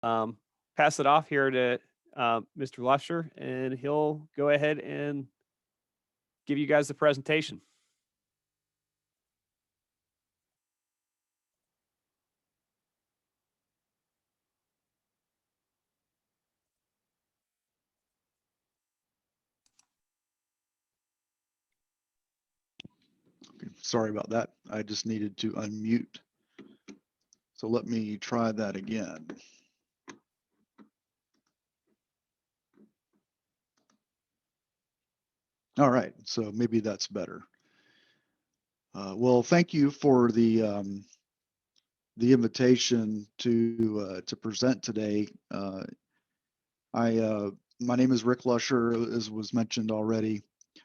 pass it off here to Mr. Lusher, and he'll go ahead and give you guys the presentation. Sorry about that. I just needed to unmute. So let me try that again. All right, so maybe that's better. Well, thank you for the invitation to present today. My name is Rick Lusher, as was mentioned already.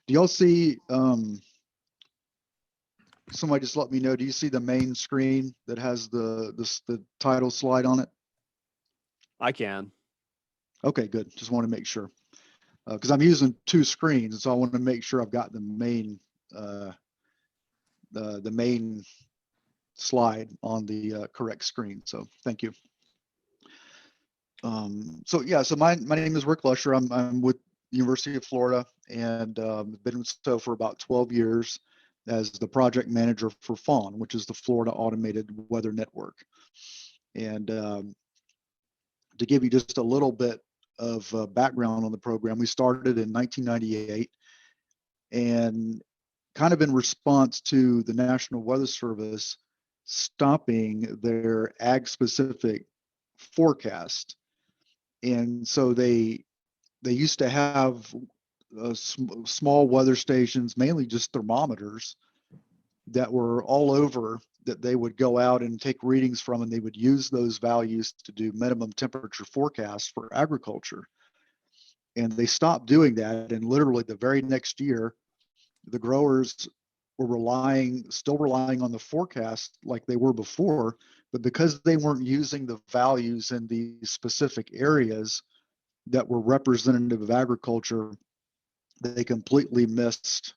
Do y'all see? Somebody just let me know. Do you see the main screen that has the title slide on it? I can. Okay, good. Just want to make sure because I'm using two screens, so I want to make sure I've got the main slide on the correct screen. So thank you. So my name is Rick Lusher. I'm with the University of Florida and been so for about 12 years as the project manager for FAWN, which is the Florida Automated Weather Network. And to give you just a little bit of background on the program, we started in 1998 and kind of in response to the National Weather Service stopping their ag-specific forecast. And so they used to have small weather stations, mainly just thermometers, that were all over that they would go out and take readings from, and they would use those values to do minimum temperature forecasts for agriculture. And they stopped doing that, and literally the very next year, the growers were still relying on the forecast like they were before, but because they weren't using the values in these specific areas that were representative of agriculture, they completely missed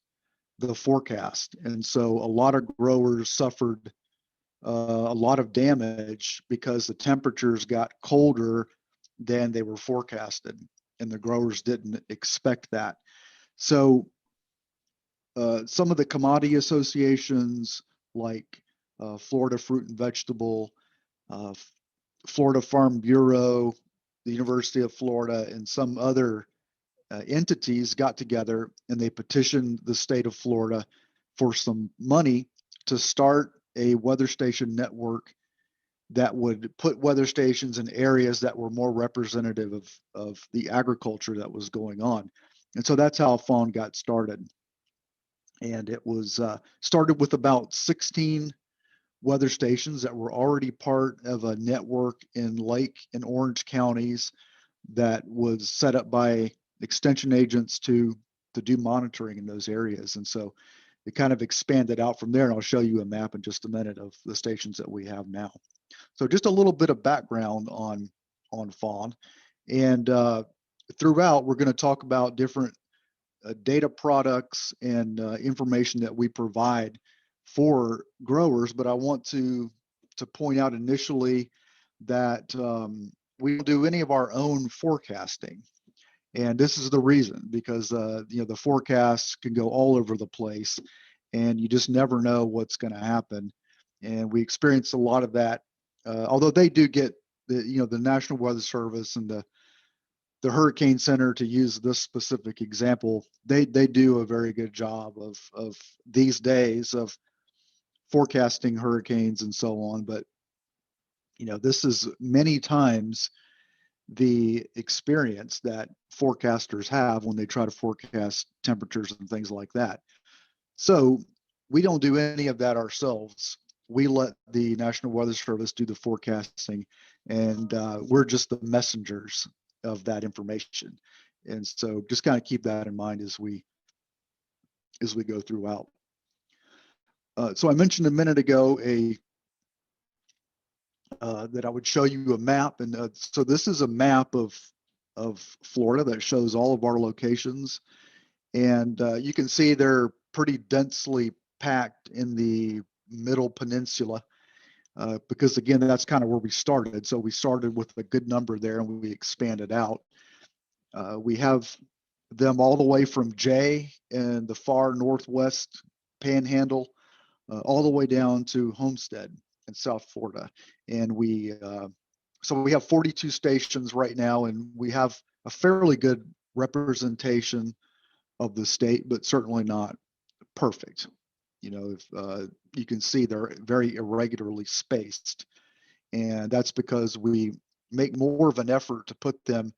the forecast. And so a lot of growers suffered a lot of damage because the temperatures got colder than they were forecasted, and the growers didn't expect that. So some of the commodity associations like Florida Fruit and Vegetable, Florida Farm Bureau, the University of Florida, and some other entities got together and they petitioned the state of Florida for some money to start a weather station network that would put weather stations in areas that were more representative of the agriculture that was going on. And so that's how FAWN got started. And it was started with about 16 weather stations that were already part of a network in Lake and Orange counties that was set up by extension agents to do monitoring in those areas. And so it kind of expanded out from there. And I'll show you a map in just a minute of the stations that we have now. So just a little bit of background on FAWN. And throughout, we're going to talk about different data products and information that we provide for growers. But I want to point out initially that we don't do any of our own forecasting. And this is the reason, because the forecasts can go all over the place and you just never know what's going to happen. And we experience a lot of that, although they do get the National Weather Service and the Hurricane Center, to use this specific example, they do a very good job of these days of forecasting hurricanes and so on. But this is many times the experience that forecasters have when they try to forecast temperatures and things like that. So we don't do any of that ourselves. We let the National Weather Service do the forecasting, and we're just the messengers of that information. And so just kind of keep that in mind as we go throughout. So I mentioned a minute ago that I would show you a map, and so this is a map of Florida that shows all of our locations, and you can see they're pretty densely packed in the middle peninsula. because again, that's kind of where we started. So we started with a good number there and we expanded out. We have them all the way from J in the far northwest panhandle, all the way down to Homestead in South Florida. And so we have 42 stations right now, and we have a fairly good representation of the state, but certainly not perfect. If you can see they're very irregularly spaced, and that's because we make more of an effort to put them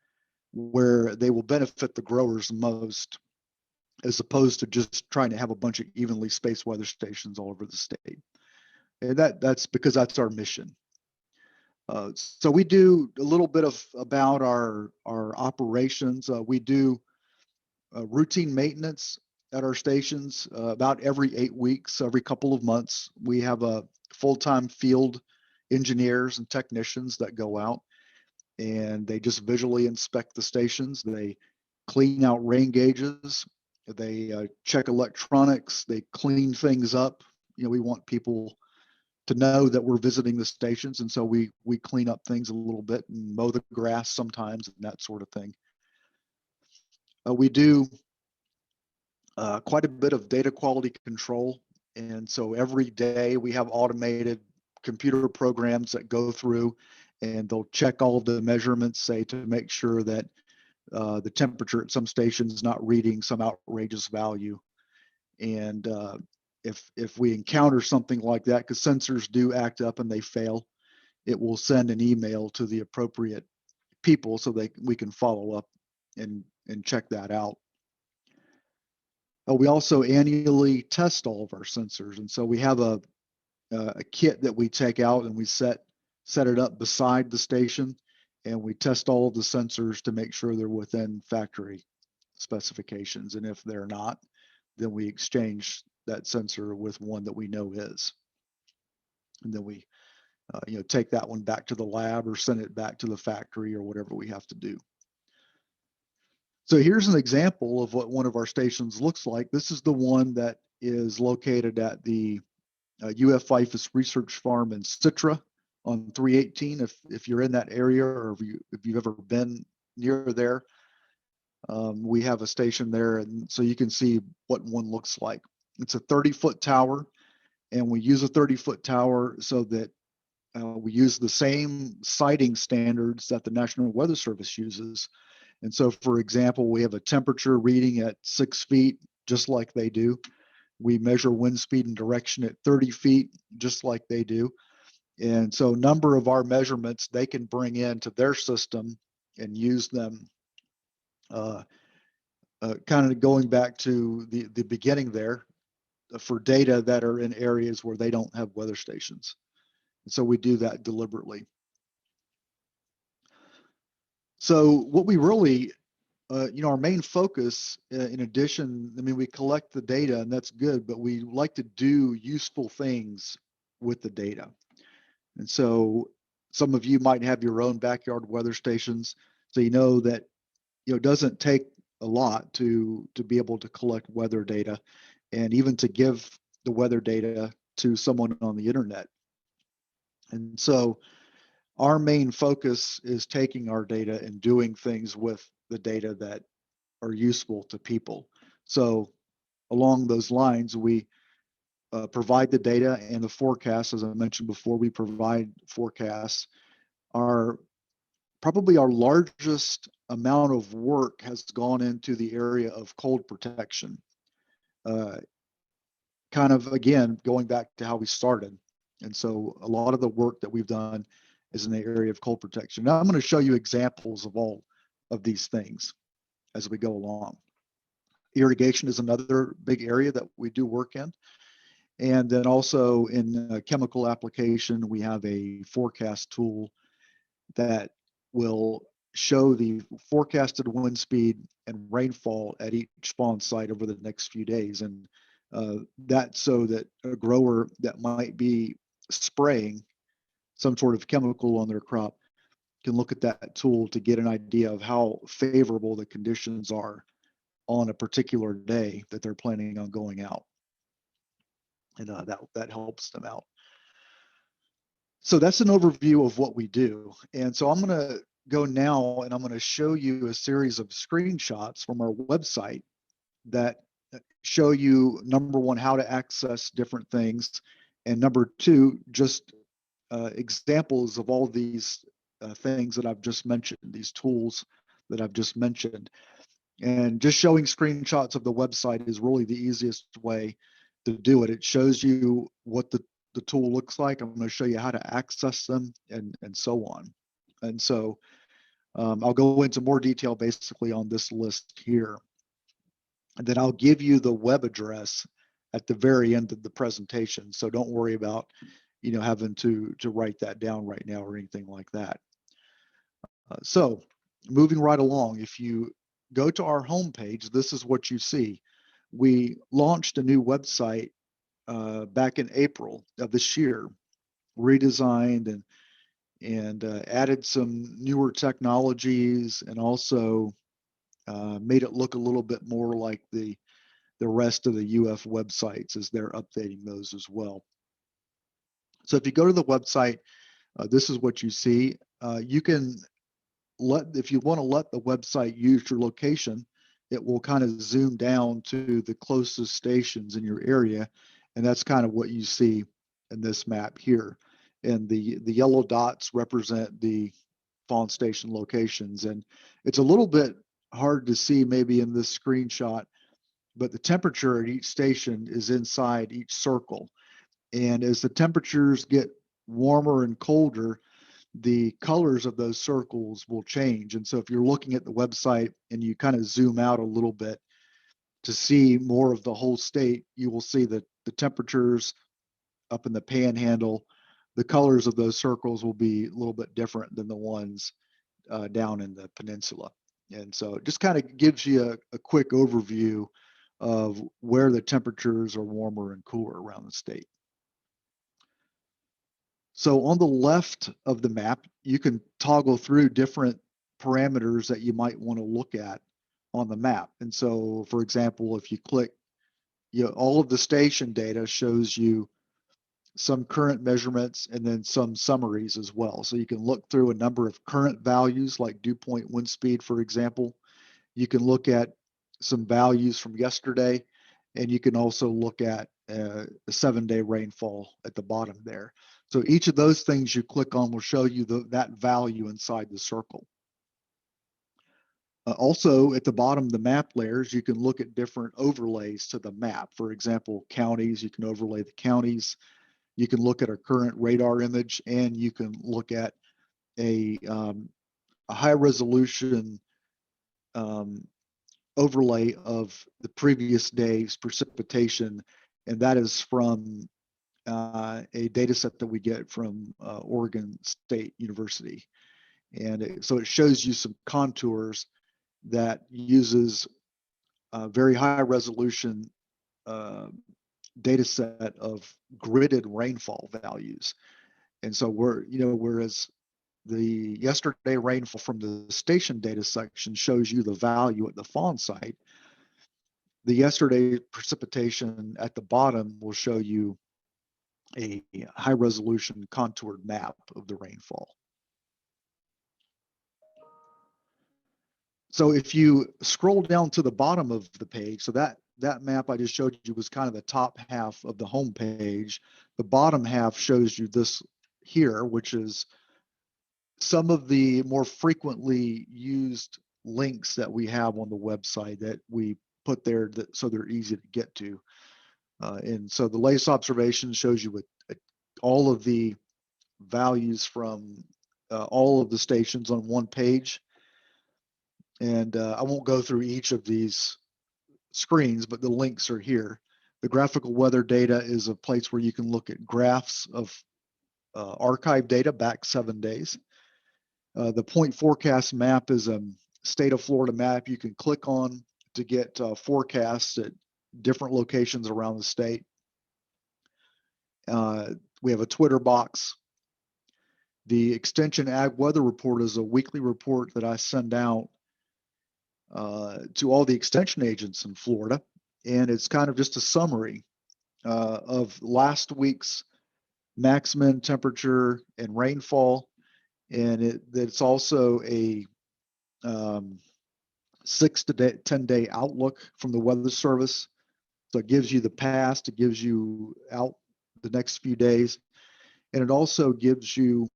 where they will benefit the growers most, as opposed to just trying to have a bunch of evenly spaced weather stations all over the state. And that's because that's our mission. So we do a little bit about our operations. We do routine maintenance at our stations about every 8 weeks, every couple of months. We have a full-time field engineers and technicians that go out and they just visually inspect the stations. They clean out rain gauges. They check electronics. They clean things up. We want people to know that we're visiting the stations, and so we clean up things a little bit and mow the grass sometimes and that sort of thing. We do quite a bit of data quality control, and so every day we have automated computer programs that go through and they'll check all of the measurements, say, to make sure that the temperature at some stations is not reading some outrageous value. And if we encounter something like that, because sensors do act up and they fail, it will send an email to the appropriate people so we can follow up and check that out. We also annually test all of our sensors, and so we have a kit that we take out and we set it up beside the station, and we test all of the sensors to make sure they're within factory specifications. And if they're not, then we exchange that sensor with one that we know is. And then we take that one back to the lab or send it back to the factory or whatever we have to do. So here's an example of what one of our stations looks like. This is the one that is located at the UF IFAS Research Farm in Citra on 318. If you're in that area, or if you've ever been near there, we have a station there, and so you can see what one looks like. It's a 30-foot tower, and we use a 30-foot tower so that we use the same siting standards that the National Weather Service uses. And so, for example, we have a temperature reading at 6 feet, just like they do. We measure wind speed and direction at 30 feet, just like they do. And so a number of our measurements they can bring into their system and use them, kind of going back to the beginning there, for data that are in areas where they don't have weather stations. And so we do that deliberately. So what we really, our main focus, in addition, I mean, we collect the data and that's good, but we like to do useful things with the data. And so some of you might have your own backyard weather stations. So you know that, it doesn't take a lot to be able to collect weather data and even to give the weather data to someone on the internet. And so our main focus is taking our data and doing things with the data that are useful to people. So along those lines, we provide the data and the forecasts. As I mentioned before, we provide forecasts. Probably our largest amount of work has gone into the area of cold protection. Kind of, again, going back to how we started. And so a lot of the work that we've done is in the area of cold protection. Now I'm going to show you examples of all of these things as we go along. Irrigation is another big area that we do work in. And then also in chemical application, we have a forecast tool that will show the forecasted wind speed and rainfall at each spawn site over the next few days. And that's so that a grower that might be spraying some sort of chemical on their crop can look at that tool to get an idea of how favorable the conditions are on a particular day that they're planning on going out. And that helps them out. So that's an overview of what we do. And so I'm going to go now and I'm going to show you a series of screenshots from our website that show you, number one, how to access different things, and number two, just examples of all these things that I've just mentioned, these tools that I've just mentioned. And just showing screenshots of the website is really the easiest way to do it. It shows you what the tool looks like. I'm going to show you how to access them and so on. And so I'll go into more detail basically on this list here. And then I'll give you the web address at the very end of the presentation. So don't worry about, having to write that down right now or anything like that. So moving right along, if you go to our homepage, this is what you see. We launched a new website back in April of this year, redesigned and added some newer technologies, and also made it look a little bit more like the rest of the UF websites as they're updating those as well. So if you go to the website, this is what you see. You can if you want to let the website use your location, it will kind of zoom down to the closest stations in your area. And that's kind of what you see in this map here. And the yellow dots represent the Fawn Station locations. And it's a little bit hard to see maybe in this screenshot, but the temperature at each station is inside each circle. And as the temperatures get warmer and colder, the colors of those circles will change. And so if you're looking at the website and you kind of zoom out a little bit to see more of the whole state, you will see that the temperatures up in the panhandle, the colors of those circles will be a little bit different than the ones down in the peninsula. And so it just kind of gives you a quick overview of where the temperatures are warmer and cooler around the state. So on the left of the map, you can toggle through different parameters that you might want to look at on the map. And so, for example, if you click, all of the station data shows you some current measurements and then some summaries as well. So you can look through a number of current values like dew point wind speed, for example. You can look at some values from yesterday, and you can also look at the 7-day rainfall at the bottom there. So each of those things you click on will show you that value inside the circle. Also, at the bottom of the map layers, you can look at different overlays to the map. For example, counties, you can overlay the counties. You can look at a current radar image, and you can look at a high resolution overlay of the previous day's precipitation, and that is from a data set that we get from Oregon State University. And so it shows you some contours that uses a very high resolution data set of gridded rainfall values. And so whereas the yesterday rainfall from the station data section shows you the value at the fawn site, the yesterday precipitation at the bottom will show you a high resolution contoured map of the rainfall. So if you scroll down to the bottom of the page, so that map I just showed you was kind of the top half of the home page. The bottom half shows you this here, which is some of the more frequently used links that we have on the website that we put there so they're easy to get to. And so the latest observation shows you with all of the values from all of the stations on one page. And I won't go through each of these screens, but the links are here. The graphical weather data is a place where you can look at graphs of archive data back 7 days. The point forecast map is a state of Florida map you can click on to get forecasts at different locations around the state. We have a Twitter box. The Extension Ag Weather Report is a weekly report that I send out to all the extension agents in Florida. And it's kind of just a summary of last week's maximum temperature and rainfall, and it's also a 6 to 10 day outlook from the Weather Service. So it gives you the past, it gives you out the next few days, and it also gives you,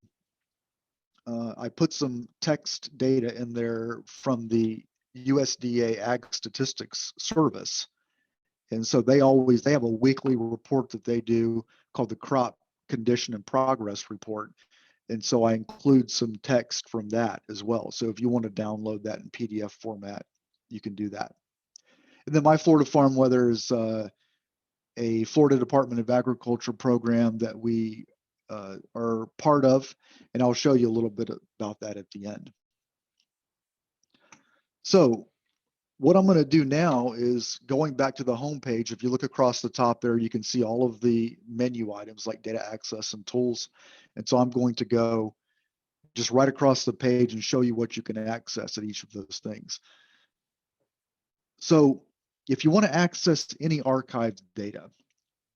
I put some text data in there from the USDA Ag Statistics Service. And so they have a weekly report that they do called the Crop Condition and Progress Report. And so I include some text from that as well. So if you want to download that in PDF format, you can do that. And then My Florida Farm Weather is a Florida Department of Agriculture program that we are part of, and I'll show you a little bit about that at the end. So what I'm going to do now is going back to the home page. If you look across the top there, you can see all of the menu items like data access and tools. And so I'm going to go just right across the page and show you what you can access at each of those things. So if you want to access any archived data,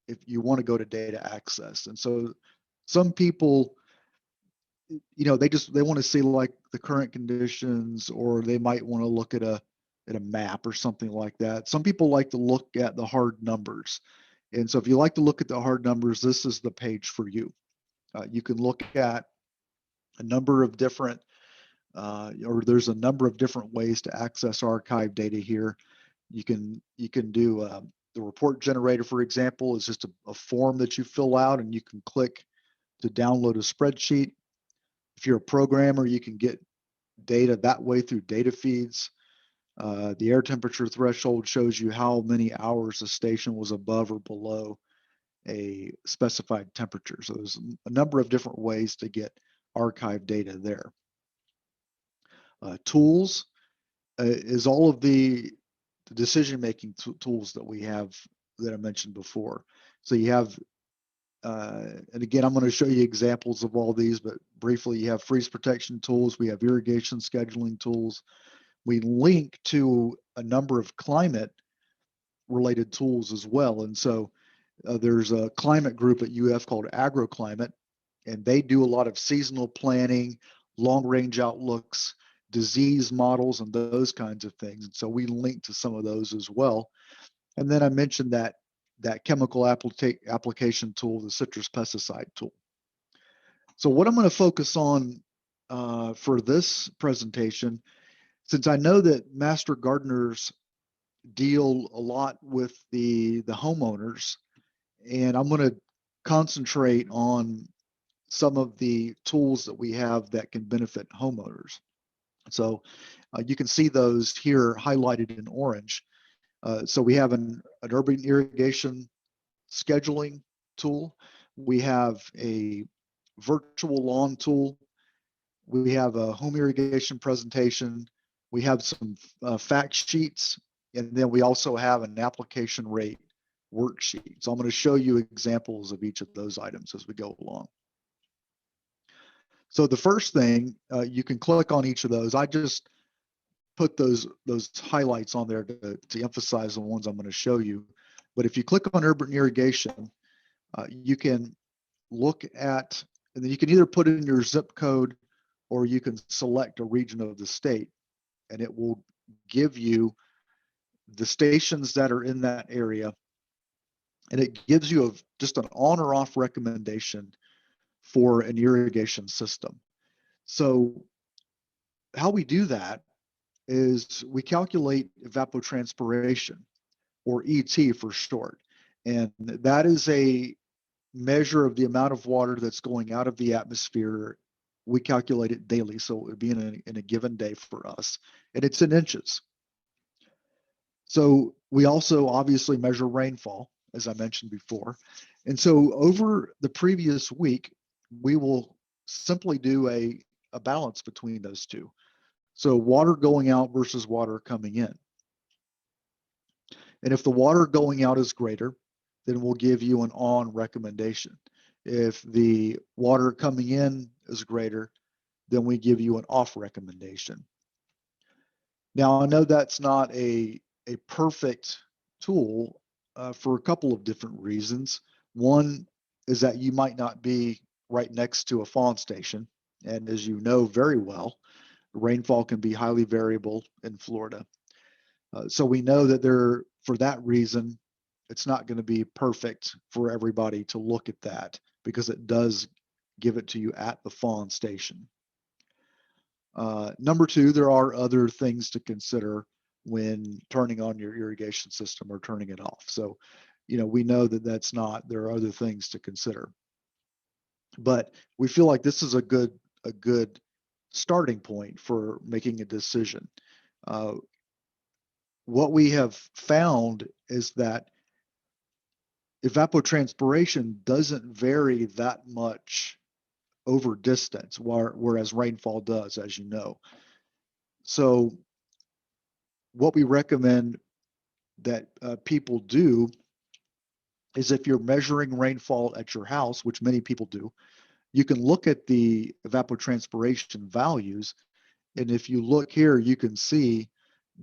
if you want to go to data access, and so some people, they want to see like the current conditions, or they might want to look at a map or something like that. Some people like to look at the hard numbers. And so if you like to look at the hard numbers, this is the page for you. You can look at a number of different, or there's a number of different ways to access archive data here. You can do the report generator, for example, is just a form that you fill out, and you can click to download a spreadsheet. If you're a programmer, you can get data that way through data feeds. The air temperature threshold shows you how many hours the station was above or below a specified temperature. So there's a number of different ways to get archive data there. Tools is all of the decision-making tools that we have that I mentioned before. So you have, and again, I'm going to show you examples of all these, but briefly, you have freeze protection tools. We have irrigation scheduling tools. We link to a number of climate related tools as well. And so there's a climate group at UF called AgroClimate, and they do a lot of seasonal planning, long range outlooks, disease models, and those kinds of things. And so we link to some of those as well. And then I mentioned that chemical application tool, the citrus pesticide tool. So what I'm going to focus on for this presentation, since I know that master gardeners deal a lot with the homeowners, and I'm going to concentrate on some of the tools that we have that can benefit homeowners. So you can see those here highlighted in orange. So we have an urban irrigation scheduling tool. We have a virtual lawn tool. We have a home irrigation presentation. We have some fact sheets, and then we also have an application rate worksheet. So I'm going to show you examples of each of those items as we go along. So the first thing, you can click on each of those. I just put those highlights on there to emphasize the ones I'm going to show you. But if you click on urban irrigation, you can look at, and then you can either put in your zip code, or you can select a region of the state, and it will give you the stations that are in that area. And it gives you just an on or off recommendation for an irrigation system. So how we do that is we calculate evapotranspiration, or ET for short. And that is a measure of the amount of water that's going out of the atmosphere. We calculate it daily, so it would be in a given day for us, and it's in inches. So we also obviously measure rainfall, as I mentioned before. And so over the previous week, we will simply do a balance between those two. So water going out versus water coming in. And if the water going out is greater, then we'll give you an on recommendation. If the water coming in is greater, then we give you an off recommendation. Now, I know that's not a perfect tool for a couple of different reasons. One, is that you might not be right next to a fawn station. And as you know very well, rainfall can be highly variable in Florida. So we know that for that reason, it's not going to be perfect for everybody to look at that because it does give it to you at the fawn station. Number two, there are other things to consider when turning on your irrigation system or turning it off. So, we know that there are other things to consider. But we feel like this is a good starting point for making a decision. Uh, what we have found is that evapotranspiration doesn't vary that much over distance, whereas rainfall does, as you know. So what we recommend that people do is if you're measuring rainfall at your house, which many people do, you can look at the evapotranspiration values. And if you look here, you can see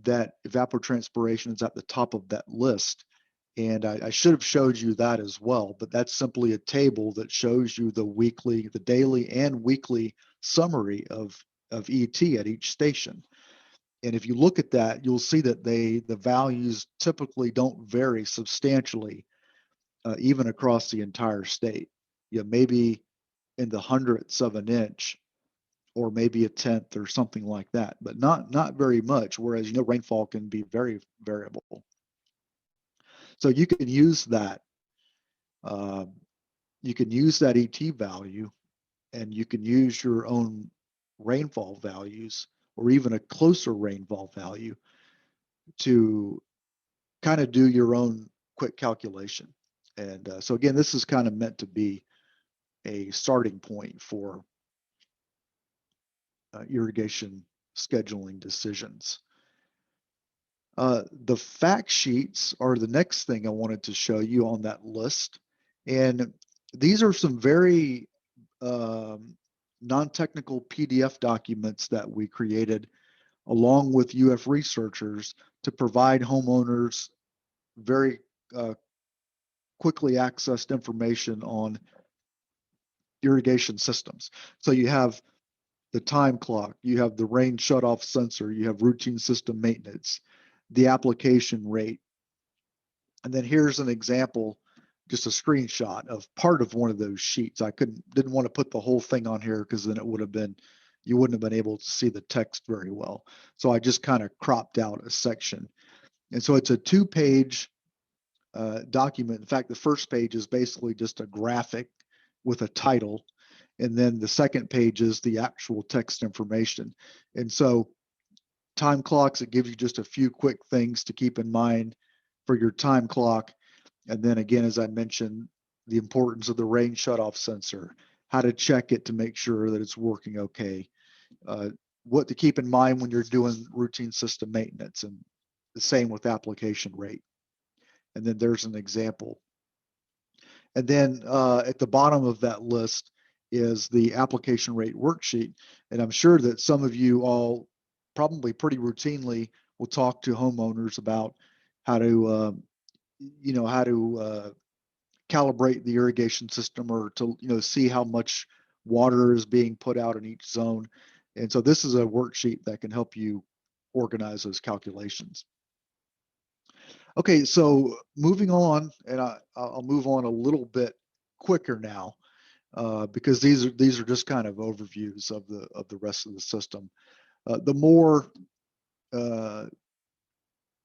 that evapotranspiration is at the top of that list. And I should have showed you that as well, but that's simply a table that shows you the daily and weekly summary of ET at each station. And if you look at that, you'll see that the values typically don't vary substantially, even across the entire state. Maybe in the hundredths of an inch, or maybe a tenth, or something like that, but not very much. Whereas rainfall can be very variable. So you can use that. Uh, you can use that ET value, and you can use your own rainfall values, or even a closer rainfall value, to kind of do your own quick calculation. And so again, this is kind of meant to be a starting point for irrigation scheduling decisions. The fact sheets are the next thing I wanted to show you on that list. And these are some very non-technical PDF documents that we created along with UF researchers to provide homeowners very quickly accessed information on irrigation systems. So you have the time clock, you have the rain shutoff sensor, you have routine system maintenance, the application rate. And then here's an example, just a screenshot of part of one of those sheets. I didn't want to put the whole thing on here because then you wouldn't have been able to see the text very well. So I just kind of cropped out a section. And so it's a 2-page document. In fact, the first page is basically just a graphic with a title. And then the second page is the actual text information. And so time clocks, it gives you just a few quick things to keep in mind for your time clock. And then again, as I mentioned, the importance of the rain shutoff sensor, how to check it to make sure that it's working okay, what to keep in mind when you're doing routine system maintenance, and the same with application rate. And then there's an example. And then at the bottom of that list is the application rate worksheet. And I'm sure that some of you all probably pretty routinely will talk to homeowners about how to, calibrate the irrigation system, or to, see how much water is being put out in each zone. And so this is a worksheet that can help you organize those calculations. Okay, so moving on, and I'll move on a little bit quicker now, because these are just kind of overviews of the rest of the system. The more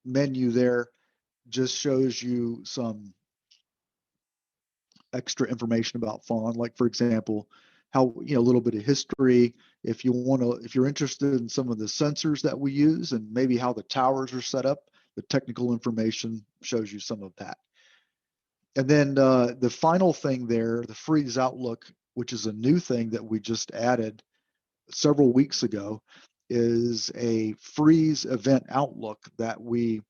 menu there just shows you some extra information about fawn, like for example, how, a little bit of history. If you're interested in some of the sensors that we use and maybe how the towers are set up, the technical information shows you some of that. And then the final thing there, the freeze outlook, which is a new thing that we just added several weeks ago, is a freeze event outlook that we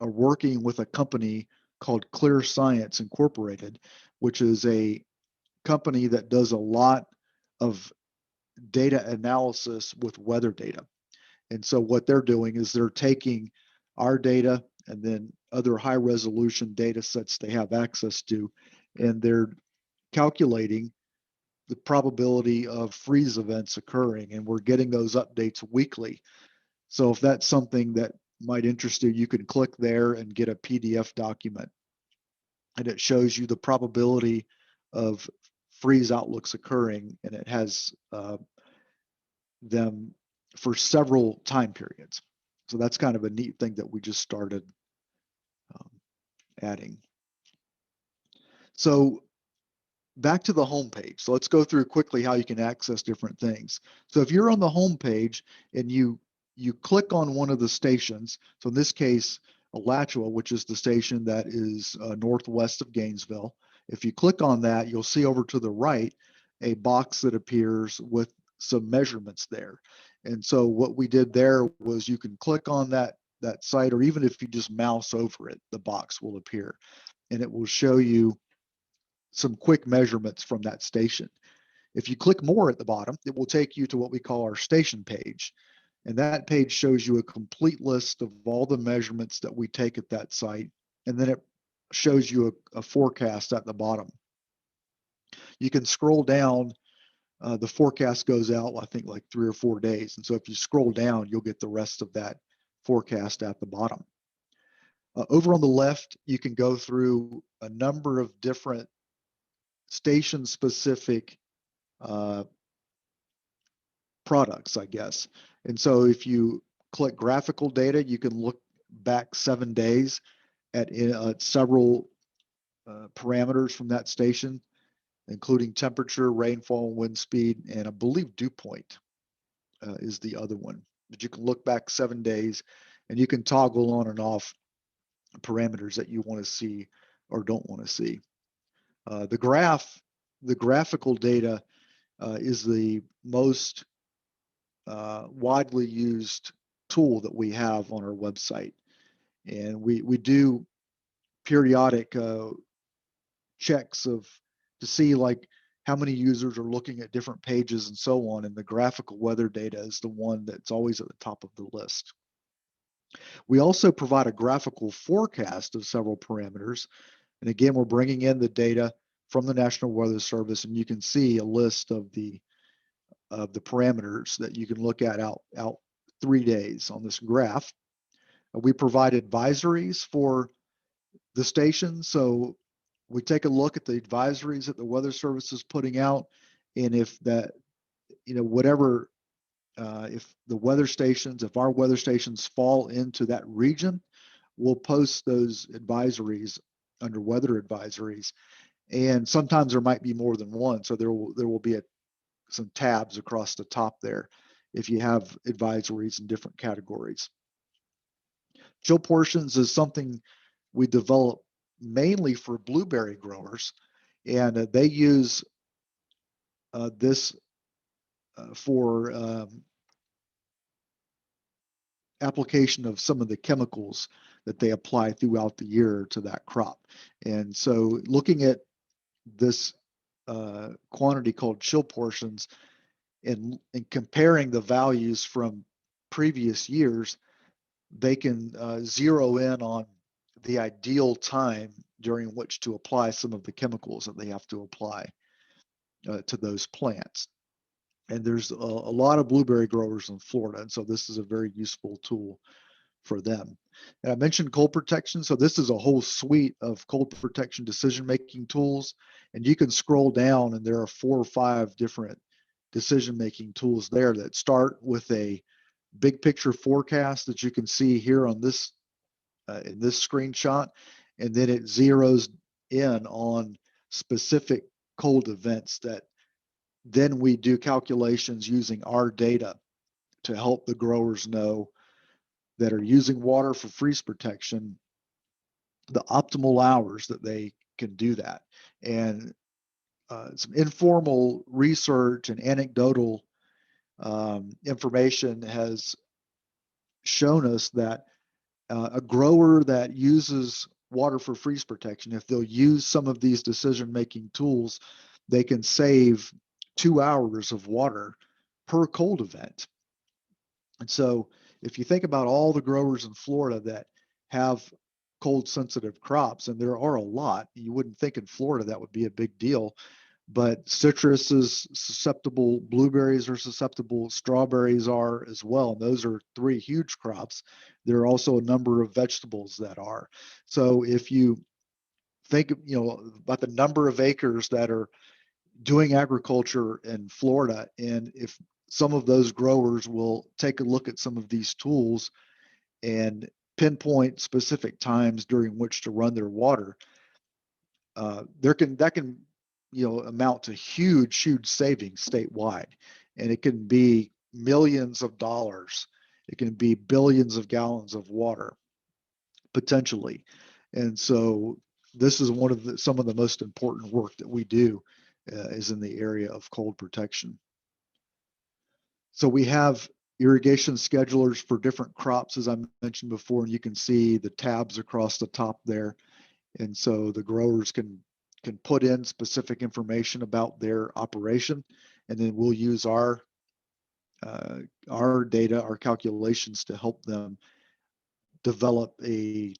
are working with a company called Clear Science Incorporated, which is a company that does a lot of data analysis with weather data. And so what they're doing is they're taking our data and then other high resolution data sets they have access to, and they're calculating the probability of freeze events occurring, and we're getting those updates weekly. So if that's something that might interest you, you can click there and get a PDF document, and it shows you the probability of freeze outlooks occurring, and it has them for several time periods. So that's kind of a neat thing that we just started um, adding. So back to the home page. So let's go through quickly how you can access different things. So if you're on the home page and you click on one of the stations, so in this case, Alachua, which is the station that is northwest of Gainesville. If you click on that, you'll see over to the right a box that appears with some measurements there. And so what we did there was you can click on that site, or even if you just mouse over it, the box will appear and it will show you some quick measurements from that station. If you click more at the bottom, it will take you to what we call our station page. And that page shows you a complete list of all the measurements that we take at that site. And then it shows you a forecast at the bottom. You can scroll down. The forecast goes out, I think, like 3 or 4 days. And so if you scroll down, you'll get the rest of that forecast at the bottom. Over on the left, you can go through a number of different station-specific products, I guess. And so if you click graphical data, you can look back 7 days at several parameters from that station, including temperature, rainfall, wind speed, and I believe dew point is the other one. But you can look back 7 days and you can toggle on and off parameters that you want to see or don't want to see. The graphical data is the most widely used tool that we have on our website. And we do periodic checks to see like how many users are looking at different pages and so on. And the graphical weather data is the one that's always at the top of the list. We also provide a graphical forecast of several parameters. And again, we're bringing in the data from the National Weather Service, and you can see a list of the parameters that you can look at out 3 days on this graph. We provide advisories for the station. So we take a look at the advisories that the Weather Service is putting out. And if that, whatever, if our weather stations fall into that region, we'll post those advisories under weather advisories. And sometimes there might be more than one. So there will be some tabs across the top there if you have advisories in different categories. Chill portions is something we develop mainly for blueberry growers, and they use this for application of some of the chemicals that they apply throughout the year to that crop. And so looking at this quantity called chill portions and comparing the values from previous years, they can zero in on the ideal time during which to apply some of the chemicals that they have to apply to those plants. And there's a lot of blueberry growers in Florida, and so this is a very useful tool for them. And I mentioned cold protection, so this is a whole suite of cold protection decision-making tools, and you can scroll down and there are 4 or 5 different decision-making tools there that start with a big picture forecast that you can see here on this in this screenshot, and then it zeroes in on specific cold events that then we do calculations using our data to help the growers know that are using water for freeze protection the optimal hours that they can do that. And some informal research and anecdotal information has shown us that a grower that uses water for freeze protection, if they'll use some of these decision-making tools, they can save 2 hours of water per cold event. And so if you think about all the growers in Florida that have cold sensitive crops, and there are a lot. You wouldn't think in Florida that would be a big deal, but citrus is susceptible, blueberries are susceptible, strawberries are as well. And those are three huge crops. There are also a number of vegetables that are. So if you think, about the number of acres that are doing agriculture in Florida, and if some of those growers will take a look at some of these tools and pinpoint specific times during which to run their water, that can amount to huge savings statewide, and it can be millions of dollars. It can be billions of gallons of water potentially, and so this is some of the most important work that we do is in the area of cold protection. So we have irrigation schedulers for different crops, as I mentioned before, and you can see the tabs across the top there. And so the growers can put in specific information about their operation, and then we'll use our data, our calculations to help them develop an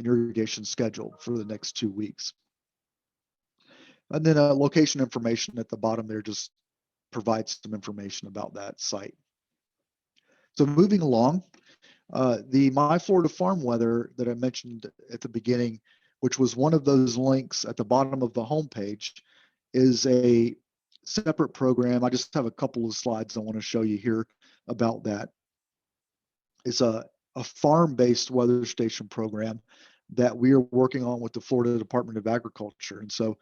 irrigation schedule for the next 2 weeks. And then location information at the bottom there just provides some information about that site. So moving along, the My Florida Farm Weather that I mentioned at the beginning, which was one of those links at the bottom of the homepage, is a separate program. I just have a couple of slides I want to show you here about that. It's a farm-based weather station program that we are working on with the Florida Department of Agriculture. And so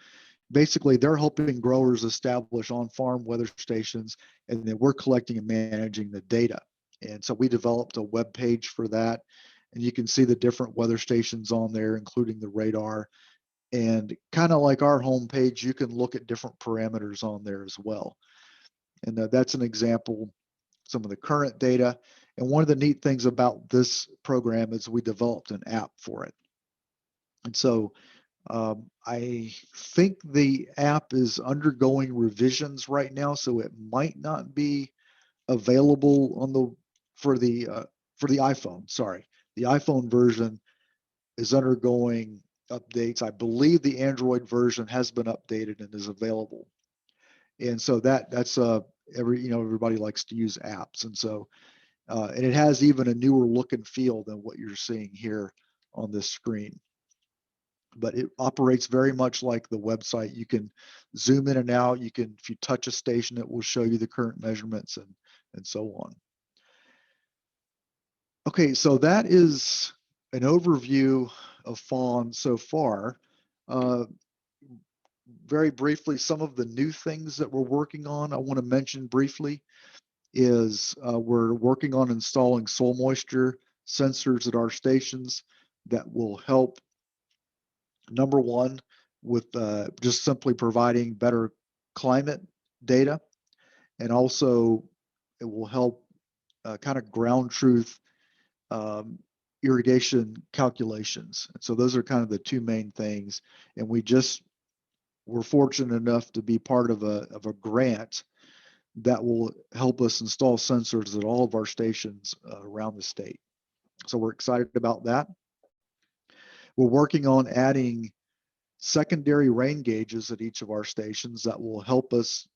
basically they're helping growers establish on-farm weather stations, and then we're collecting and managing the data. And so we developed a web page for that, and you can see the different weather stations on there, including the radar. And kind of like our homepage, you can look at different parameters on there as well. And that's an example, some of the current data. And one of the neat things about this program is we developed an app for it. And so I think the app is undergoing revisions right now, so it might not be available for the iPhone. Sorry, the iPhone version is undergoing updates. I believe the Android version has been updated and is available. And so that's everybody likes to use apps, and so and it has even a newer look and feel than what you're seeing here on this screen. But it operates very much like the website. You can zoom in and out. You can, if you touch a station, it will show you the current measurements and so on. Okay, so that is an overview of fawn so far. Very briefly, some of the new things that we're working on, I want to mention briefly, is we're working on installing soil moisture sensors at our stations that will help, number one, with just simply providing better climate data, and also it will help kind of ground truth irrigation calculations. And so those are kind of the two main things. And we're fortunate enough to be part of a grant that will help us install sensors at all of our stations around the state. So we're excited about that. We're working on adding secondary rain gauges at each of our stations that will help us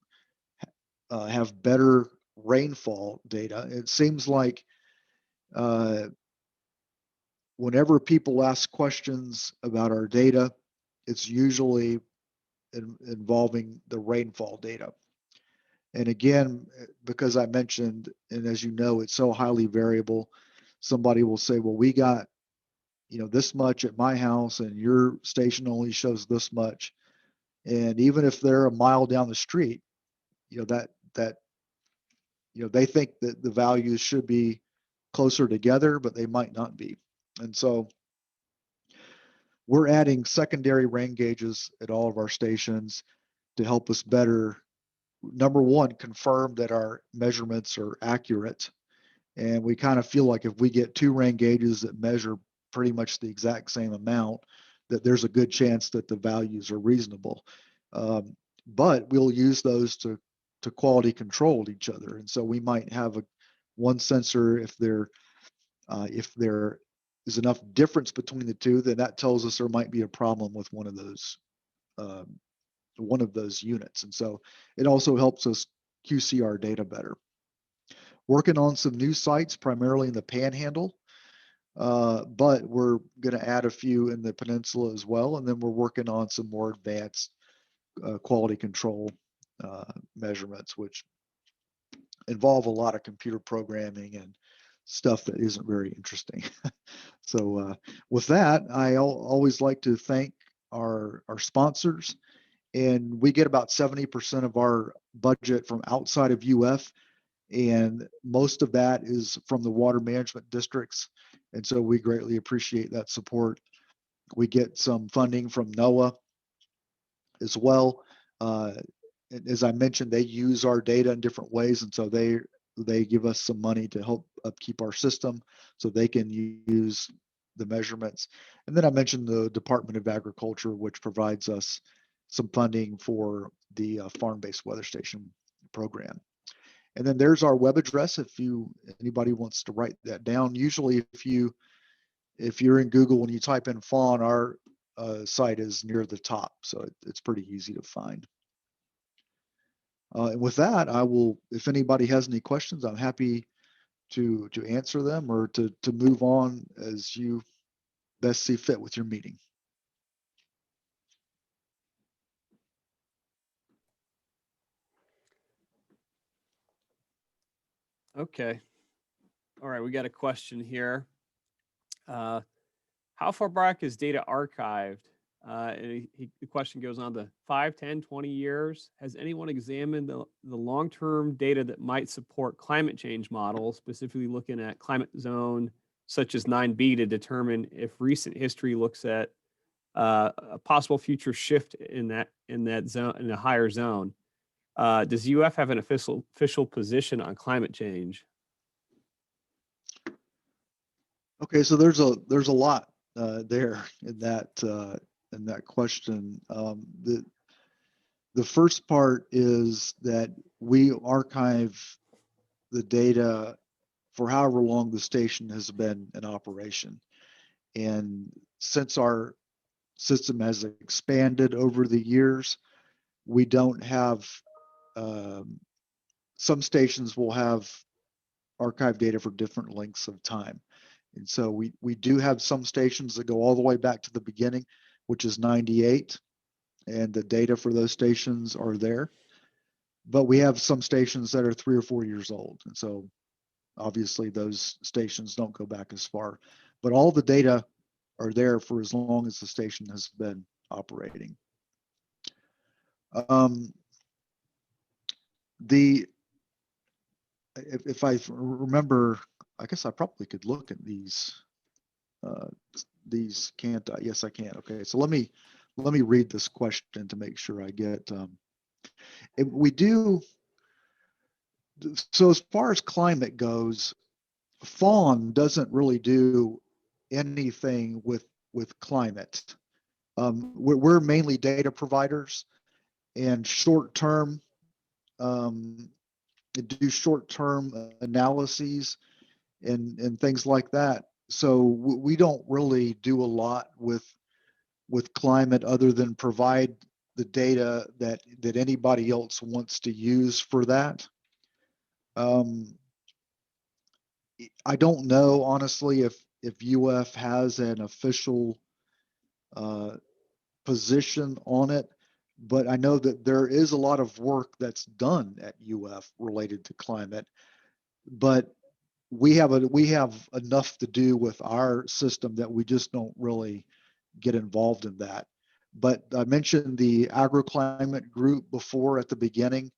have better rainfall data. It seems like whenever people ask questions about our data, it's usually involving the rainfall data. And again, because I mentioned, and as you know, it's so highly variable, somebody will say, well, we got, this much at my house and your station only shows this much. And even if they're a mile down the street, that they think that the values should be closer together, but they might not be. And so we're adding secondary rain gauges at all of our stations to help us better, number one, confirm that our measurements are accurate. And we kind of feel like if we get two rain gauges that measure pretty much the exact same amount, that there's a good chance that the values are reasonable. But we'll use those to quality control each other. And so we might have one sensor if they're is enough difference between the two, then that tells us there might be a problem with uh, one of those units. And so it also helps us QC our data better. Working on some new sites, primarily in the Panhandle, but we're going to add a few in the peninsula as well. And then we're working on some more advanced quality control measurements, which involve a lot of computer programming and stuff that isn't very interesting. So with that, I always like to thank our sponsors. And we get about 70% of our budget from outside of UF, and most of that is from the water management districts. And so we greatly appreciate that support. We get some funding from NOAA as well. As I mentioned, they use our data in different ways, and so they give us some money to help upkeep our system so they can use the measurements. And then I mentioned the Department of Agriculture, which provides us some funding for the farm-based weather station program. And then there's our web address if anybody wants to write that down. Usually if you're in Google and you type in fawn, our site is near the top, so it's pretty easy to find. And with that, if anybody has any questions, I'm happy to answer them or to move on as you best see fit with your meeting. Okay. All right, we got a question here. How far back is data archived? And the question goes on to 5, 10, 20 years. Has anyone examined the long-term data that might support climate change models, specifically looking at climate zone such as 9B to determine if recent history looks at a possible future shift in that zone, in a higher zone? Does UF have an official position on climate change? Okay, so there's a lot there in that question. The first part is that we archive the data for however long the station has been in operation. And since our system has expanded over the years, we don't have, some stations will have archive data for different lengths of time. And so we do have some stations that go all the way back to the beginning, which is 98, and the data for those stations are there. But we have some stations that are 3 or 4 years old. And so obviously those stations don't go back as far. But all the data are there for as long as the station has been operating. If I remember, I guess I probably could look at these. Can't I? Yes, I can. Okay, so let me read this question to make sure I get. We do. So as far as climate goes, fawn doesn't really do anything with climate. We're mainly data providers and short-term, do short-term analyses and things like that. So we don't really do a lot with climate other than provide the data that anybody else wants to use for that. I don't know honestly if UF has an official position on it, but I know that there is a lot of work that's done at UF related to climate. But we have enough to do with our system that we just don't really get involved in that. But I mentioned the agroclimate group before at the beginning.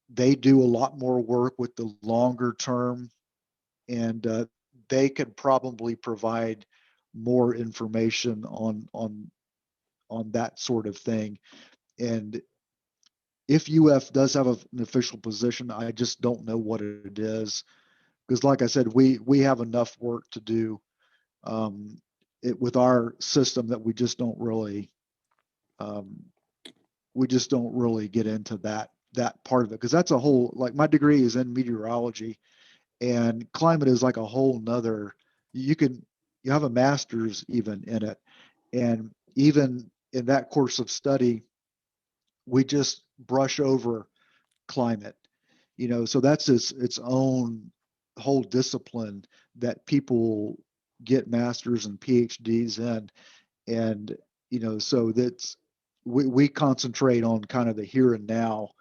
They do a lot more work with the longer term, and they could probably provide more information on that sort of thing. And if UF does have an official position, I just don't know what it is, because like I said, we have enough work to do with our system that we just don't really get into that part of it, because that's a whole, like, my degree is in meteorology, and climate is like a whole nother. You can you have a master's even in it. And even in that course of study, we just brush over climate, so that's its own whole discipline that people get masters and PhDs in. And, so that's, we concentrate on kind of the here and now.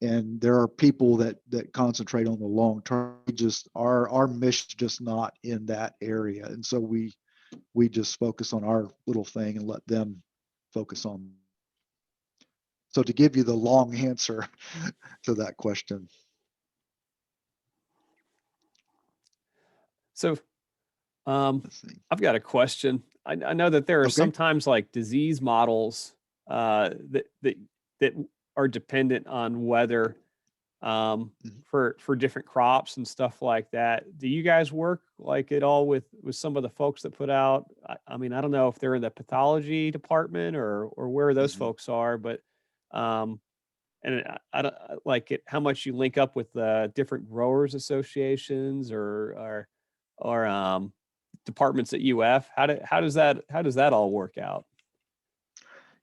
And there are people that concentrate on the long term. Just our mission is just not in that area. And so we just focus on our little thing and let them focus on. So to give you the long answer to that question. So Let's see. I've got a question. I know that there are Okay. sometimes like disease models that are dependent on weather Mhm. for different crops and stuff like that. Do you guys work like at all with some of the folks that put out? I mean, I don't know if they're in the pathology department or where those Mhm. folks are, but um, and I don't like it how much you link up with different growers associations or departments at UF. How does that all work out?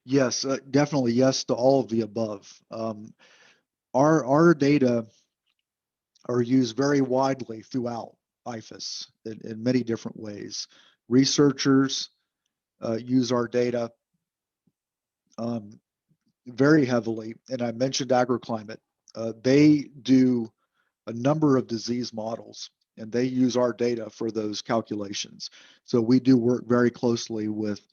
Yes, definitely yes to all of the above. Our data are used very widely throughout IFAS in many different ways. Researchers use our data um, very heavily, and I mentioned agroclimate. They do a number of disease models, and they use our data for those calculations. So we do work very closely with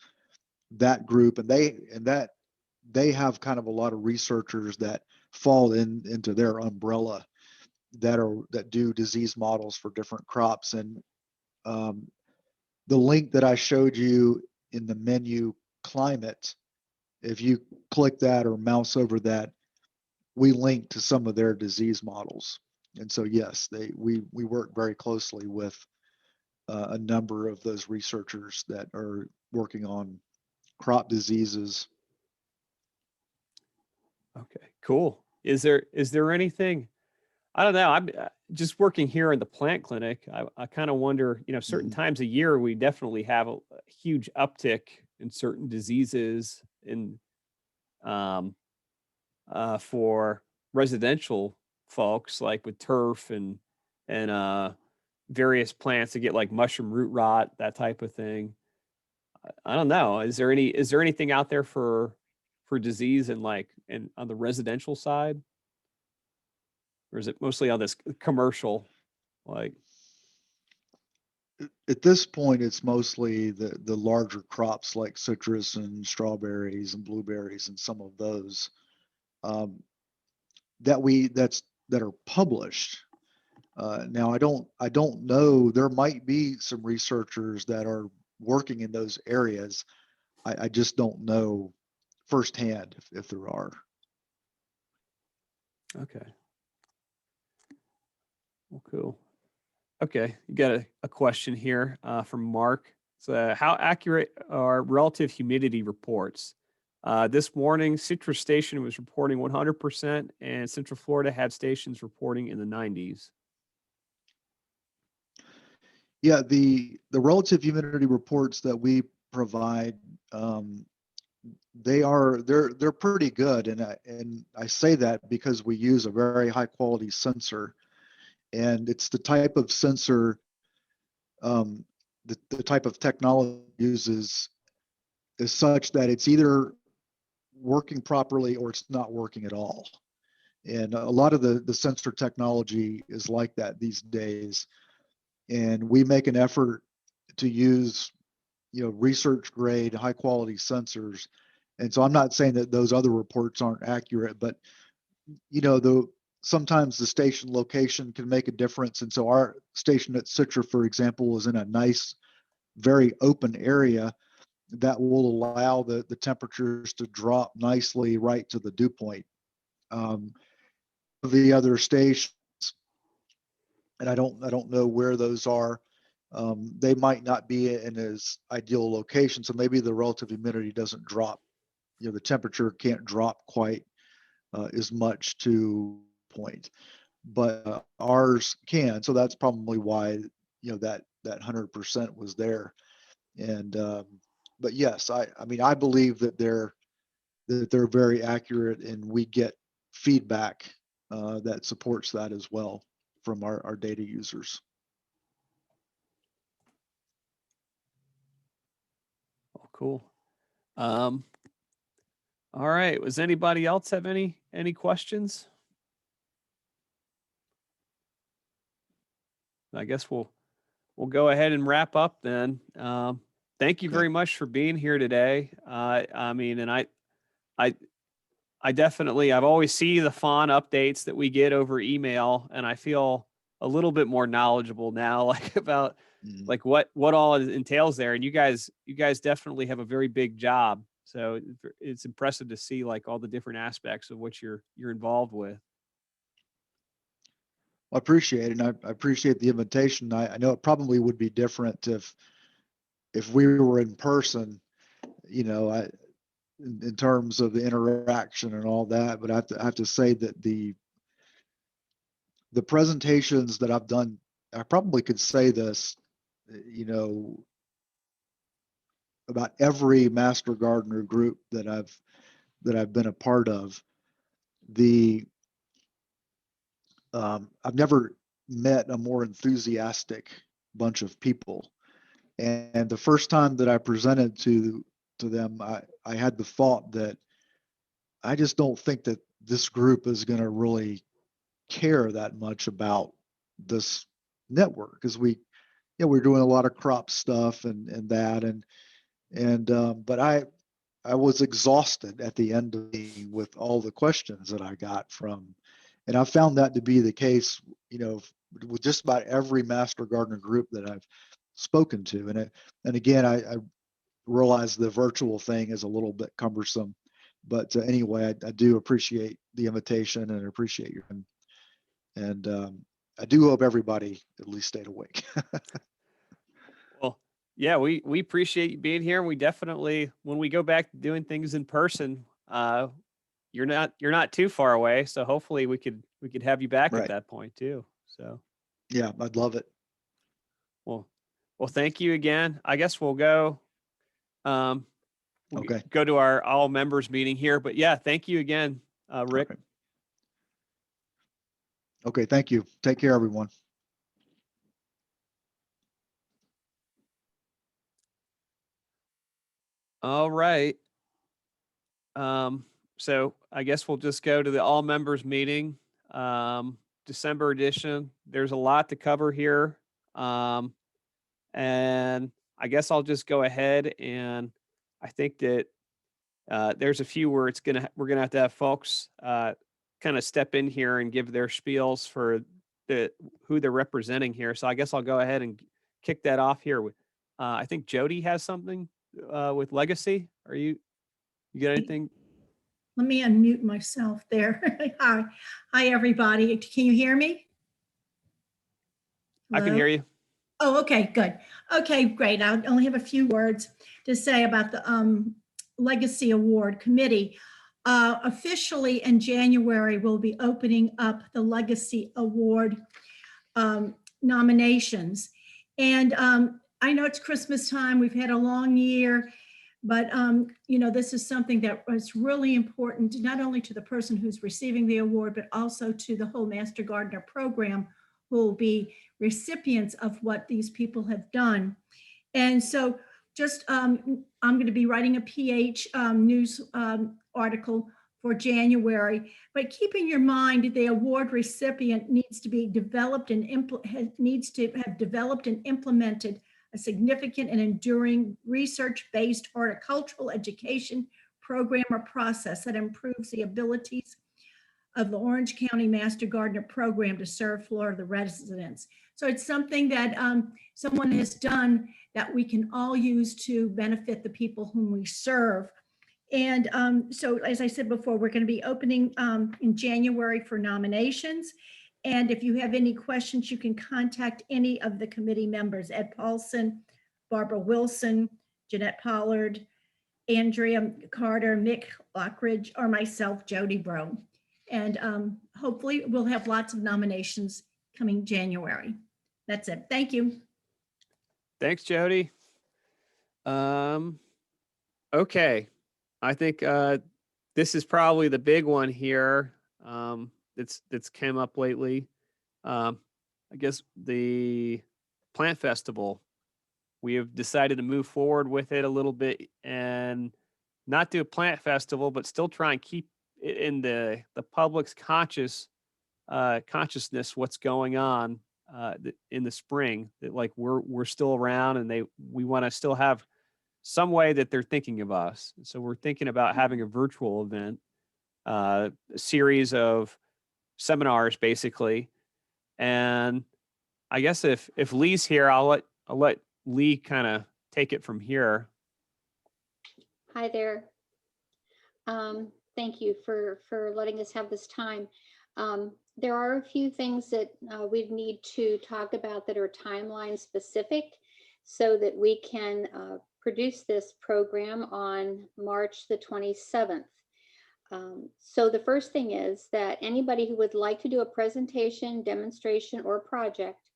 that group, and they have kind of a lot of researchers that fall into their umbrella that do disease models for different crops. And um, the link that I showed you in the menu, climate, if you click that or mouse over that, we link to some of their disease models. And so yes, we work very closely with a number of those researchers that are working on crop diseases. Okay, cool. Is there anything I don't know. I'm just working here in the plant clinic. I kind of wonder, certain Mhm. times a year we definitely have a huge uptick in certain diseases in um, for residential folks, like with turf and various plants that get like mushroom root rot, that type of thing. I don't know. Is there anything out there for disease and like and on the residential side, or is it mostly on this commercial like? At this point, it's mostly the larger crops like citrus and strawberries and blueberries and some of those um, that are published. Now, I don't know. There might be some researchers that are working in those areas. I just don't know firsthand if there are. Okay. Well, cool. Okay, you got a question here from Mark. So, how accurate are relative humidity reports? This morning, Citrus Station was reporting 100%, and Central Florida had stations reporting in the 90s. Yeah, the relative humidity reports that we provide, um, they're pretty good, and I say that because we use a very high quality sensor, and it's the type of sensor, um, the type of technology uses is such that it's either working properly or it's not working at all. And a lot of the sensor technology is like that these days. And we make an effort to use, research grade, high quality sensors. And so I'm not saying that those other reports aren't accurate, but the sometimes the station location can make a difference. And so our station at Citra, for example, is in a nice, very open area that will allow the temperatures to drop nicely right to the dew point. Um, the other stations, and I don't know where those are. They might not be in as ideal location, so maybe the relative humidity doesn't drop. The temperature can't drop quite as much to point, but ours can. So that's probably why that 100% was there. And but yes, I mean, I believe that they're very accurate, and we get feedback that supports that as well from our data users. Oh, cool. Um, all right. Was anybody else have any questions? I guess we'll go ahead and wrap up then. Thank you Okay. very much for being here today. I mean, and I I definitely, I've always see the fawn updates that we get over email, and I feel a little bit more knowledgeable now, like about Mhm. like what all it entails there. And you guys definitely have a very big job. So it's impressive to see like all the different aspects of what you're involved with. I appreciate it, and I appreciate the invitation. I know it probably would be different if we were in person, you know, in terms of the interaction and all that. But I have to say that the presentations that I've done, I probably could say this, you know, about every Master Gardener group that I've been a part of. The I've never met a more enthusiastic bunch of people. And the first time that I presented to them, I had the thought that I just don't think that this group is going to really care that much about this network, because we're doing a lot of crop stuff and that and but I was exhausted at the end of the with all the questions that I got from, and I found that to be the case, you know, with just about every Master Gardener group that I've spoken to. And again, I realize the virtual thing is a little bit cumbersome, but anyway, I do appreciate the invitation and appreciate your, and I do hope everybody at least stayed awake. Well, yeah, we appreciate you being here. And we definitely, when we go back to doing things in person, you're not too far away. So hopefully we could have you back at Right. that point too. So Yeah, I'd love it. well, thank you again. I guess we'll go. Um, Okay. go to our all members meeting here. But yeah, thank you again, All Rick. right. Okay. Thank you. Take care, everyone. All right. So I guess we'll just go to the all members meeting, December edition. There's a lot to cover here. Um, and I guess I'll just go ahead and I think that there's a few where we're gonna have to have folks kind of step in here and give their spiels for who they're representing here. So I guess I'll go ahead and kick that off here with. I think Jody has something with Legacy. You got anything? Let me unmute myself there. Hi, hi everybody. Can you hear me? I can Hello? hear you. Oh, okay, good. Okay, great. I only have a few words to say about the Legacy Award Committee. Officially in January, we'll be opening up the Legacy Award nominations. And I know it's Christmas time. We've had a long year. But, you know, this is something that was really important, not only to the person who's receiving the award, but also to the whole Master Gardener program, who will be recipients of what these people have done. And so just, I'm going to be writing a PH news article for January, but keep in your mind the award recipient needs to be developed and needs to have developed and implemented a significant and enduring research-based horticultural education program or process that improves the abilities of the Orange County Master Gardener program to serve Florida residents. So it's something that someone has done that we can all use to benefit the people whom we serve. And so, as I said before, we're going to be opening in January for nominations. And if you have any questions, you can contact any of the committee members, Ed Paulson, Barbara Wilson, Jeanette Pollard, Andrea Carter, Mick Lockridge, or myself, Jody Bro. And hopefully we'll have lots of nominations coming January. That's it. Thank you. Thanks, Jody. Okay. I think this is probably the big one here. That's came up lately. I guess the plant festival. We have decided to move forward with it a little bit and not do a plant festival, but still try and keep it in the public's consciousness what's going on in the spring. That like we're still around, and we want to still have some way that they're thinking of us. So we're thinking about having a virtual event, a series of seminars, basically. And I guess if Lee's here, I'll let Lee kind of take it from here. Hi there. Thank you for letting us have this time. There are a few things that we need to talk about that are timeline specific so that we can produce this program on March the 27th. So the first thing is that anybody who would like to do a presentation, demonstration, or project,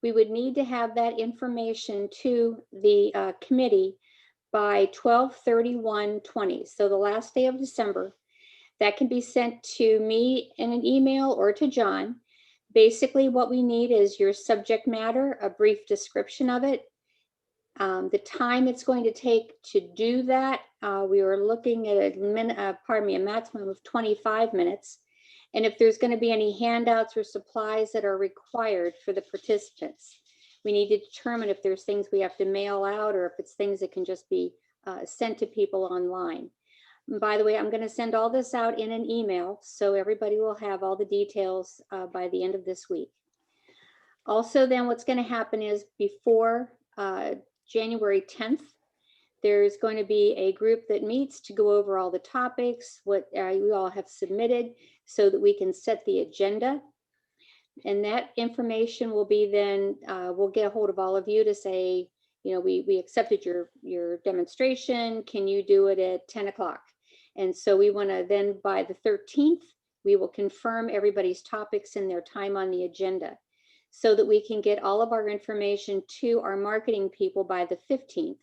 we would need to have that information to the committee by 12/31/20, so the last day of December. That can be sent to me in an email or to John. Basically, what we need is your subject matter, a brief description of it, the time it's going to take to do that. We were looking at a maximum of 25 minutes. And if there's going to be any handouts or supplies that are required for the participants, we need to determine if there's things we have to mail out or if it's things that can just be sent to people online. And by the way, I'm going to send all this out in an email, so everybody will have all the details by the end of this week. Also, then what's going to happen is before January 10th, there's going to be a group that meets to go over all the topics, what you all have submitted, so that we can set the agenda. And that information will be then, we'll get a hold of all of you to say, you know, we accepted your demonstration. Can you do it at 10 o'clock? And so we want to then by the 13th, we will confirm everybody's topics and their time on the agenda so that we can get all of our information to our marketing people by the 15th,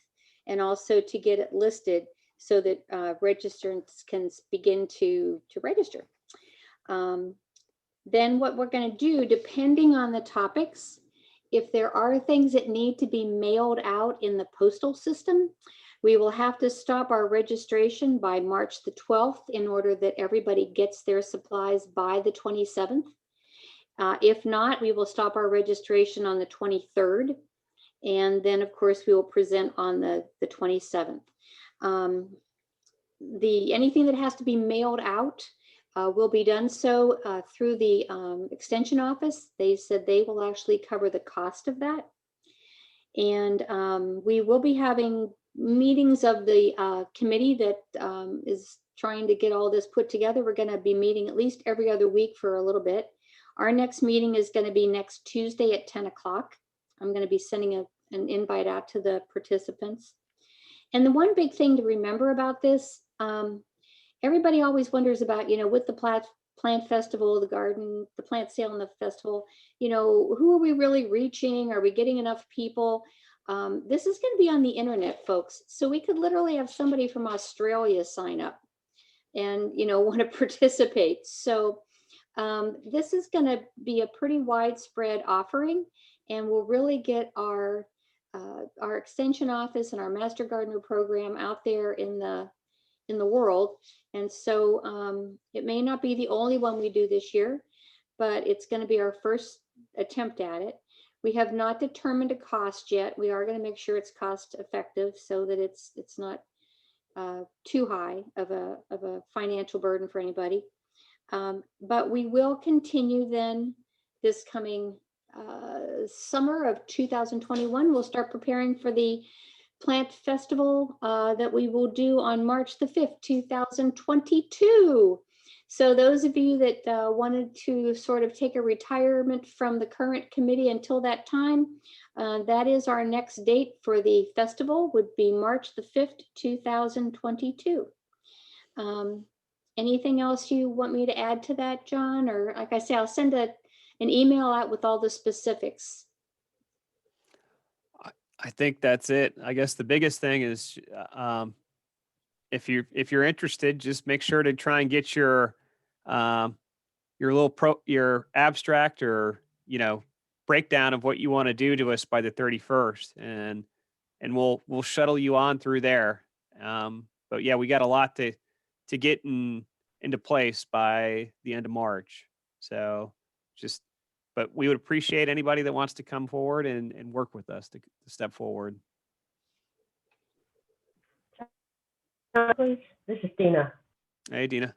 and also to get it listed so that registrants can begin to register. Then what we're going to do, depending on the topics, if there are things that need to be mailed out in the postal system, we will have to stop our registration by March the 12th in order that everybody gets their supplies by the 27th. If not, we will stop our registration on the 23rd. And then, of course, we will present on the 27th. Anything that has to be mailed out will be done so through the extension office. They said they will actually cover the cost of that. And we will be having meetings of the committee that is trying to get all this put together. We're going to be meeting at least every other week for a little bit. Our next meeting is going to be next Tuesday at 10 o'clock. I'm going to be sending an invite out to the participants. And the one big thing to remember about this, everybody always wonders about, you know, with the plant festival, the garden, the plant sale and the festival, you know, who are we really reaching? Are we getting enough people? This is going to be on the internet, folks. So we could literally have somebody from Australia sign up and, you know, want to participate. So this is going to be a pretty widespread offering, and we'll really get our extension office and our Master Gardener program out there in the world. And so it may not be the only one we do this year, but it's going to be our first attempt at it. We have not determined a cost yet. We are going to make sure it's cost effective so that it's not too high of a financial burden for anybody. But we will continue then this coming summer of 2021. We'll start preparing for the plant festival that we will do on March the 5th, 2022. So those of you that wanted to sort of take a retirement from the current committee until that time, that is our next date for the festival, would be March the 5th, 2022. Anything else you want me to add to that, John? Or like I say, I'll send an email out with all the specifics. I think that's it. I guess the biggest thing is, if you're interested, just make sure to try and get um, your abstract or breakdown of what you want to do to us by the 31st, and we'll shuttle you on through there. But yeah, we got a lot to get into place by the end of March. So just, but we would appreciate anybody that wants to come forward and work with us to step forward. Please, this is Dina. Hey, Dina.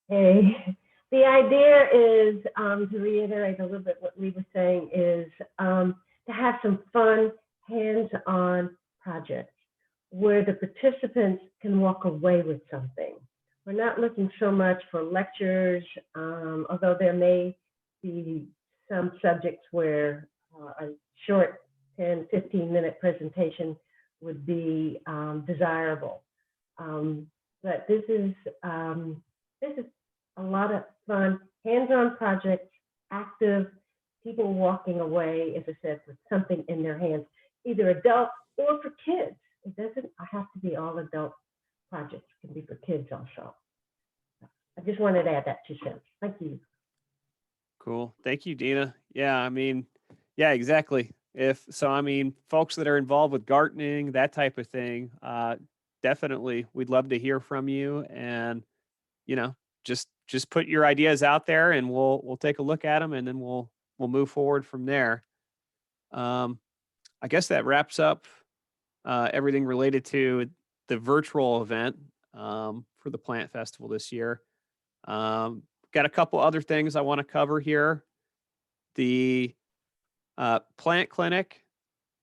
Hey, the idea is to reiterate a little bit what Lee was saying is to have some fun, hands-on projects where the participants can walk away with something. We're not looking so much for lectures, although there may be some subjects where a short 10, 15-minute presentation would be desirable. But this is a lot of fun, hands-on projects, active, people walking away, as I said, with something in their hands, either adult or for kids. It doesn't have to be all adult projects. It can be for kids also. I just wanted to add that 2 cents. Thank you. Cool. Thank you, Dina. Yeah, I mean, yeah, exactly. I mean, folks that are involved with gardening, that type of thing, definitely, we'd love to hear from you. And, just put your ideas out there, and we'll take a look at them, and then we'll move forward from there. I guess that wraps up everything related to the virtual event for the plant festival this year. Got a couple other things I want to cover here. The plant clinic,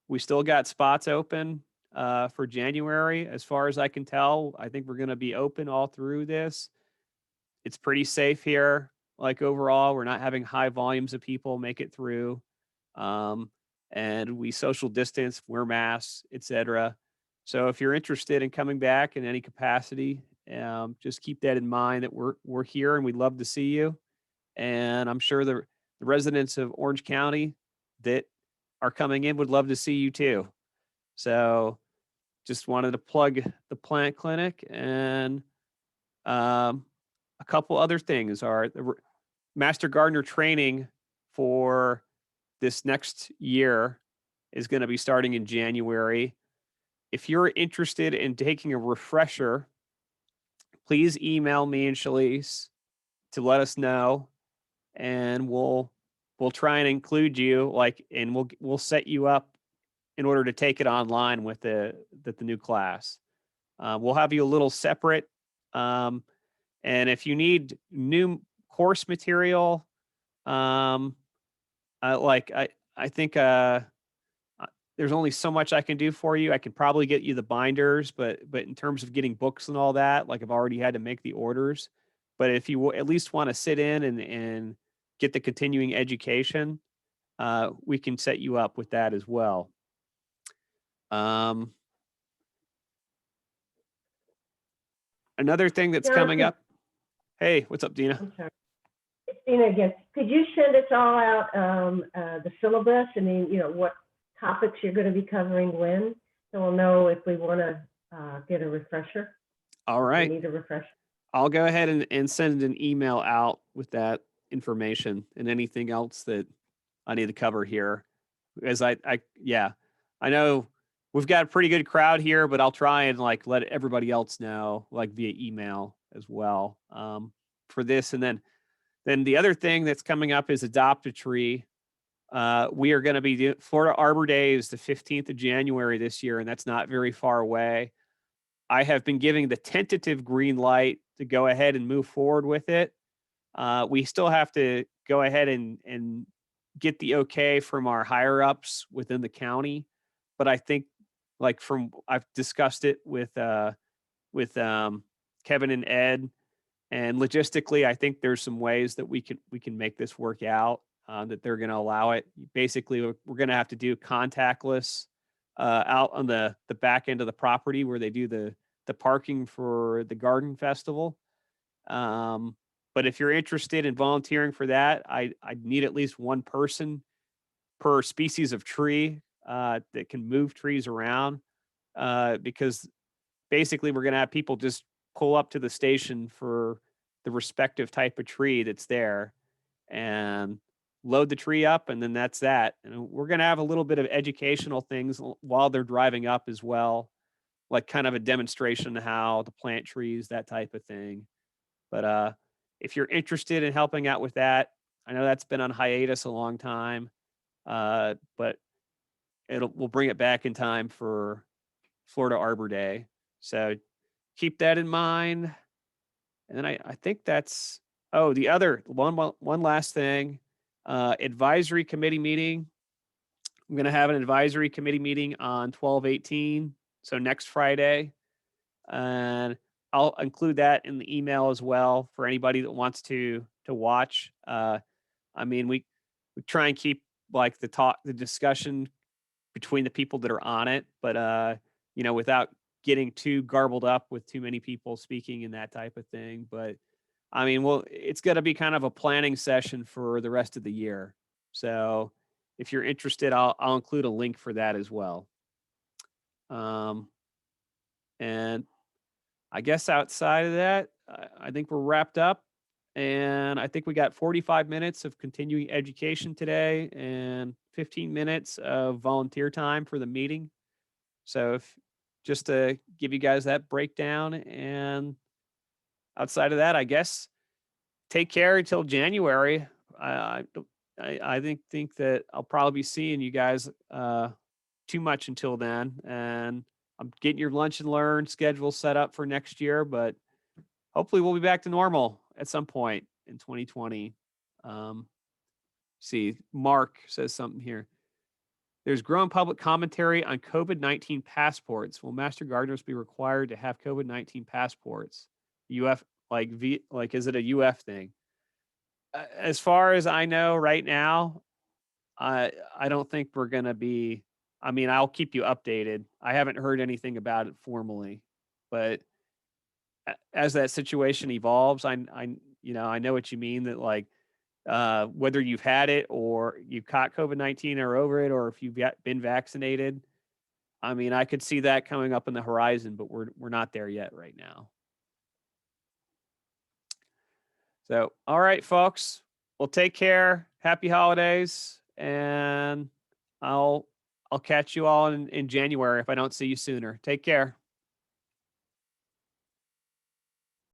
we still got spots open for January. As far as I can tell, I think we're going to be open all through this. It's pretty safe here. Like overall, we're not having high volumes of people make it through. And we social distance, wear masks, etc. So if you're interested in coming back in any capacity, just keep that in mind that we're here and we'd love to see you. And I'm sure the residents of Orange County that are coming in would love to see you too. So just wanted to plug the plant clinic, and a couple other things are the Master Gardener training for this next year is going to be starting in January. If you're interested in taking a refresher, please email me and Shalise to let us know, and we'll try and include you, and we'll set you up in order to take it online with the new class. We'll have you a little separate, and if you need new course material, I think there's only so much I can do for you. I can probably get you the binders, but in terms of getting books and all that, I've already had to make the orders. But if you at least want to sit in and get the continuing education, we can set you up with that as well. Another thing that's coming up. Hey, what's up, Dina? I'm sorry. It's Dina again. Could you send us all out the syllabus? I mean, what topics you're going to be covering when, so we'll know if we want to get a refresher. All right. We need a refresher. I'll go ahead and send an email out with that information and anything else that I need to cover here. As I know we've got a pretty good crowd here, but I'll try and let everybody else know via email as well for this. And then the other thing that's coming up is Adopt a Tree. We are going to be doing Florida Arbor Day is the 15th of January this year, and that's not very far away. I have been giving the tentative green light to go ahead and move forward with it. We still have to go ahead and get the okay from our higher ups within the county. But I think I've discussed it with Kevin and Ed, and logistically, I think there's some ways that we can make this work out, that they're going to allow it. Basically, we're going to have to do contactless out on the back end of the property where they do the parking for the garden festival. But if you're interested in volunteering for that, I need at least one person per species of tree that can move trees around, because basically we're going to have people just pull up to the station for the respective type of tree that's there and load the tree up, and then that's that. And we're going to have a little bit of educational things while they're driving up as well, like kind of a demonstration of how to plant trees, that type of thing. But if you're interested in helping out with that, I know that's been on hiatus a long time, but we'll bring it back in time for Florida Arbor Day. So keep that in mind. And then I think that's, oh, the other one last thing, advisory committee meeting. I'm going to have an advisory committee meeting on 12/18, so next Friday. And I'll include that in the email as well for anybody that wants to watch. I mean, we try and keep like the discussion between the people that are on it, but without getting too garbled up with too many people speaking and that type of thing. But I mean, well, it's going to be kind of a planning session for the rest of the year. So if you're interested, I'll include a link for that as well. And I guess outside of that, I think we're wrapped up. And I think we got 45 minutes of continuing education today and 15 minutes of volunteer time for the meeting. So just to give you guys that breakdown, and outside of that, I guess take care until January. I think that I'll probably be seeing you guys too much until then, and I'm getting your lunch and learn schedule set up for next year, but hopefully we'll be back to normal at some point in 2020. See, Mark says something here. There's growing public commentary on COVID-19 passports. Will master gardeners be required to have COVID-19 passports? UF, is it a UF thing? As far as I know right now, I don't think we're going to be, I mean, I'll keep you updated. I haven't heard anything about it formally, but as that situation evolves, I know what you mean, that like, whether you've had it or you caught COVID-19 or over it, or if you've been vaccinated, I mean, I could see that coming up in the horizon, but we're not there yet right now. So, all right, folks, well, take care. Happy holidays, and I'll catch you all in January if I don't see you sooner. Take care.